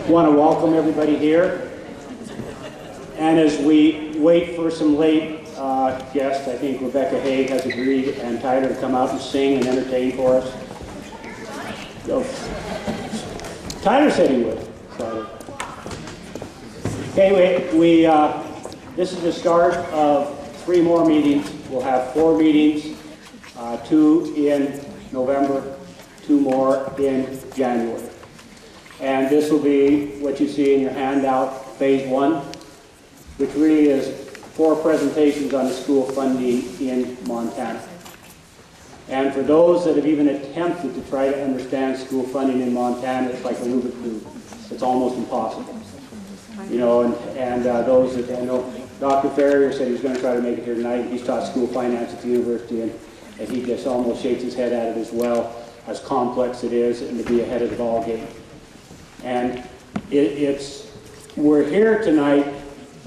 want to welcome everybody here. And as we wait for some late guests, I think Rebecca Haig has agreed and Tyler to come out and sing and entertain for us. So, Tyler said he would. So. Okay, this is the start of 3 more meetings. We'll have 4 meetings, 2 in November, 2 more in January. And this will be what you see in your handout, phase 1, which really is 4 presentations on the school funding in Montana. And for those that have even attempted to try to understand school funding in Montana, it's like a Rubik's Cube. It's almost impossible. You know, and those that I know, Dr. Ferrier said he was going to try to make it here tonight. He's taught school finance at the university, and he just almost shakes his head at it as well, as complex it is, and to be ahead of the ball game. And we're here tonight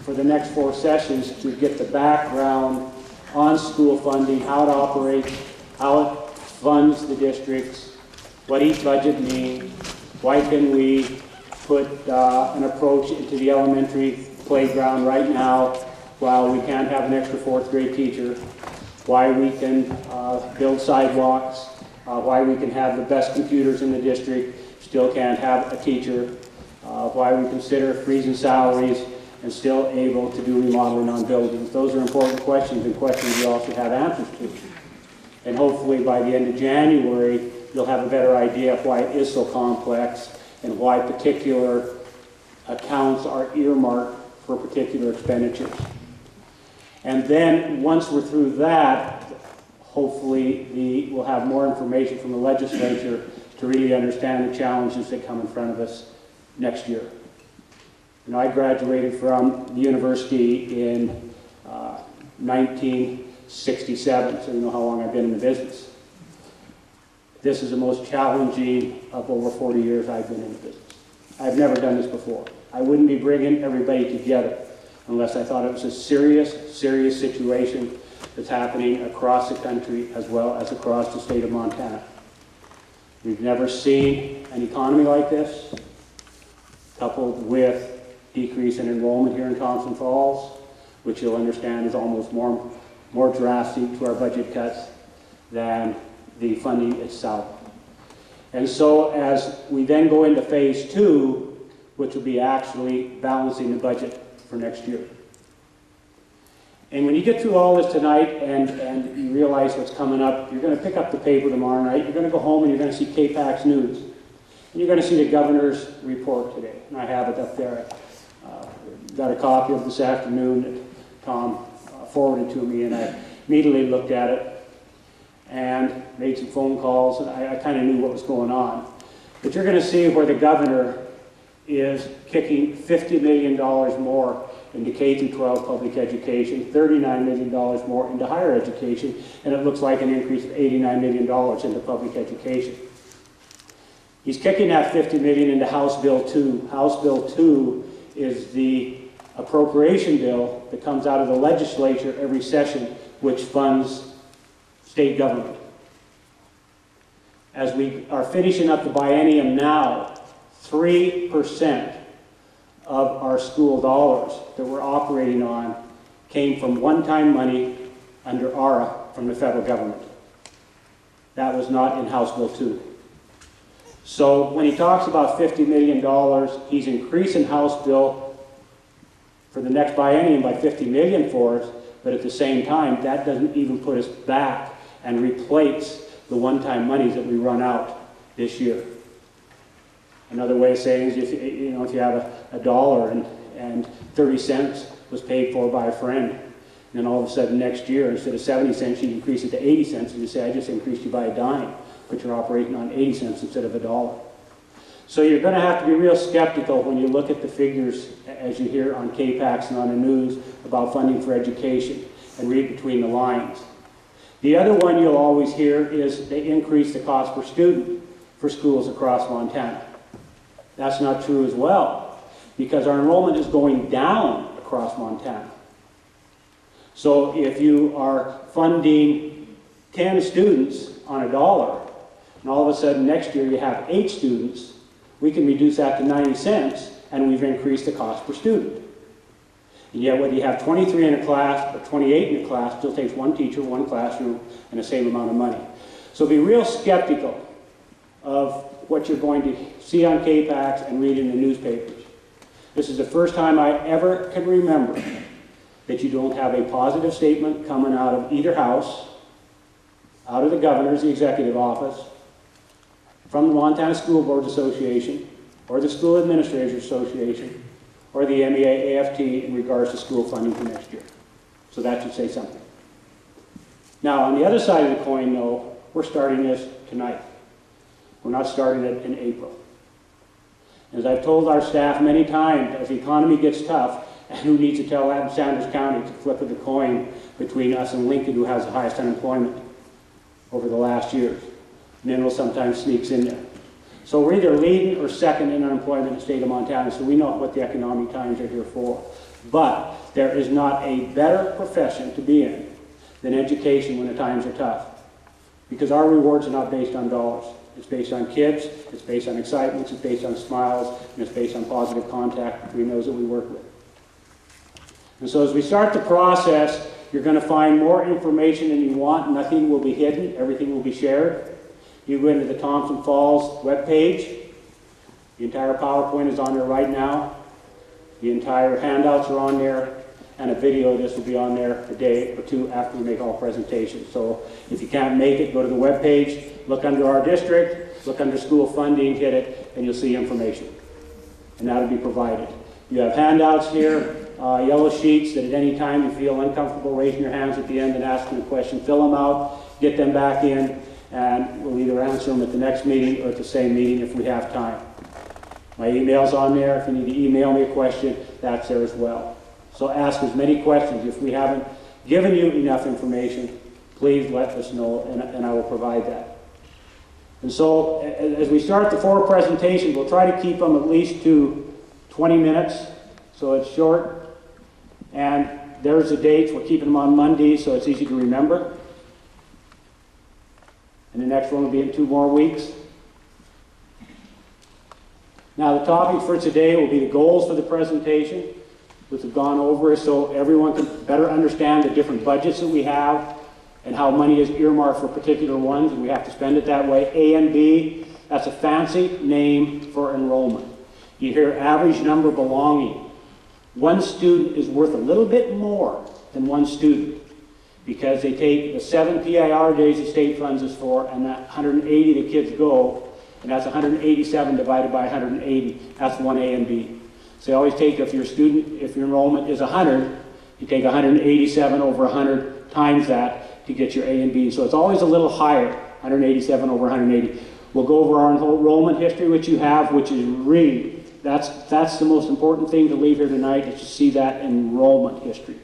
for the next 4 sessions to get the background on school funding, how it operates, how it funds the districts, what each budget means, why can we put an approach into the elementary playground right now while we can't have an extra 4th grade teacher, why we can build sidewalks, why we can have the best computers in the district, still can't have a teacher, why we consider freezing salaries and still able to do remodeling on buildings. Those are important questions, and questions we all should have answers to. And hopefully by the end of January, you'll have a better idea of why it is so complex and why particular accounts are earmarked for particular expenditures. And then once we're through that, hopefully we'll have more information from the legislature to really understand the challenges that come in front of us next year. You know, I graduated from the university in 1967, so you know how long I've been in the business. This is the most challenging of over 40 years I've been in the business. I've never done this before. I wouldn't be bringing everybody together unless I thought it was a serious, serious situation that's happening across the country as well as across the state of Montana. We've never seen an economy like this, coupled with decrease in enrollment here in Thompson Falls, which you'll understand is almost more drastic to our budget cuts than the funding itself. And so as we then go into phase 2, which will be actually balancing the budget for next year. And when you get through all this tonight and you realize what's coming up, you're going to pick up the paper tomorrow night, you're going to go home and you're going to see KPAX News. And you're going to see the governor's report today. And I have it up there. Got a copy of this afternoon that Tom forwarded to me, and I immediately looked at it and made some phone calls, and I kind of knew what was going on. But you're going to see where the governor is kicking $50 million more into K-12 public education, $39 million more into higher education, and it looks like an increase of $89 million into public education. He's kicking that $50 million into House Bill 2. House Bill 2 is the appropriation bill that comes out of the legislature every session, which funds state government. As we are finishing up the biennium now, 3% of our school dollars that we're operating on came from one-time money under ARA from the federal government. That was not in House Bill 2. So when he talks about $50 million, he's increasing House Bill for the next biennium by $50 million for us, but at the same time, that doesn't even put us back and replace the one-time monies that we run out this year. Another way of saying is if you have a dollar and 30 cents was paid for by a friend, and then all of a sudden next year, instead of 70 cents, you increase it to 80 cents, and you say, I just increased you by a dime, but you're operating on 80 cents instead of a dollar. So you're going to have to be real skeptical when you look at the figures as you hear on KPAX and on the news about funding for education and read between the lines. The other one you'll always hear is they increase the cost per student for schools across Montana. That's not true as well, because our enrollment is going down across Montana. So if you are funding 10 students on $1, and all of a sudden next year you have 8 students, We can reduce that to 90 cents, and we've increased the cost per student. And yet whether you have 23 in a class or 28 in a class, it still takes one teacher, one classroom, and the same amount of money. So be real skeptical of what you're going to see on KPAX and read in the newspapers. This is the first time I ever can remember that you don't have a positive statement coming out of either house, out of the governor's, the executive office, from the Montana School Boards Association, or the School Administrators Association, or the MEA-AFT in regards to school funding for next year. So that should say something. Now, on the other side of the coin, though, we're starting this tonight. We're not starting it in April. As I've told our staff many times, as the economy gets tough, and who needs to tell Sanders County to flip of the coin between us and Lincoln, who has the highest unemployment over the last years. Mineral sometimes sneaks in there. So we're either leading or second in unemployment in the state of Montana, so we know what the economic times are here for. But there is not a better profession to be in than education when the times are tough. Because our rewards are not based on dollars. It's based on kids, it's based on excitement, it's based on smiles, and it's based on positive contact between those that we work with. And so as we start the process, you're going to find more information than you want. Nothing will be hidden, everything will be shared. You go into the Thompson Falls webpage. The entire PowerPoint is on there right now. The entire handouts are on there. And a video of this will be on there a day or two after we make all presentations. So if you can't make it, go to the webpage, look under our district, look under school funding, hit it, and you'll see information. And that'll be provided. You have handouts here, yellow sheets that at any time you feel uncomfortable raising your hands at the end and asking a question, fill them out, get them back in, and we'll either answer them at the next meeting or at the same meeting if we have time. My email's on there. If you need to email me a question, that's there as well. So ask as many questions. If we haven't given you enough information, please let us know, and I will provide that. And so as we start the 4 presentations, we'll try to keep them at least to 20 minutes, so it's short. And there's the dates. We're keeping them on Monday, so it's easy to remember. And the next one will be in 2 more weeks. Now the topic for today will be the goals for the presentation, which have gone over so everyone can better understand the different budgets that we have and how money is earmarked for particular ones, and we have to spend it that way. A and B, that's a fancy name for enrollment. You hear average number belonging. One student is worth a little bit more than one student because they take the 7 PIR days the state funds us for, and that 180 the kids go, and that's 187 divided by 180. That's one A and B. So you always take, if your enrollment is 100, you take 187 over 100 times that to get your A and B. So it's always a little higher, 187 over 180. We'll go over our enrollment history, which you have, which is really, that's the most important thing to leave here tonight, is to see that enrollment history.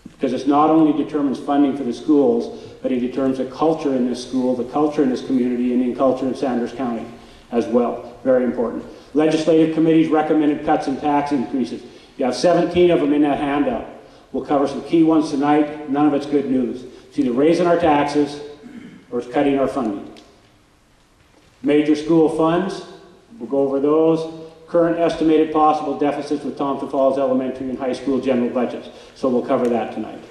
Because it's not only determines funding for the schools, but it determines the culture in this school, the culture in this community, and the culture in Sanders County as well. Very important. Legislative committees recommended cuts and tax increases. You have 17 of them in that handout. We'll cover some key ones tonight. None of it's good news. It's either raising our taxes or it's cutting our funding. Major school funds, we'll go over those. Current estimated possible deficits with Thompson Falls Elementary and high school general budgets. So we'll cover that tonight.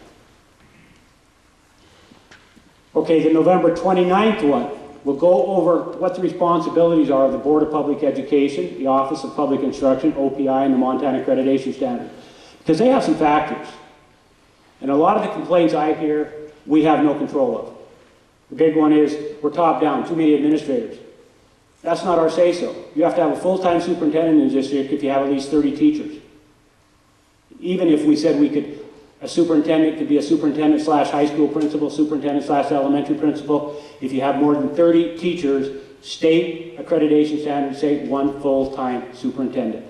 Okay, the November 29th one, we'll go over what the responsibilities are of the Board of Public Education, the Office of Public Instruction, OPI, and the Montana Accreditation Standard. Because they have some factors. And a lot of the complaints I hear, we have no control of. The big one is, we're top down, too many administrators. That's not our say-so. You have to have a full-time superintendent in the district if you have at least 30 teachers. Even if we said we could, a superintendent could be a superintendent slash high school principal, superintendent slash elementary principal. If you have more than 30 teachers, state accreditation standards say 1 full-time superintendent.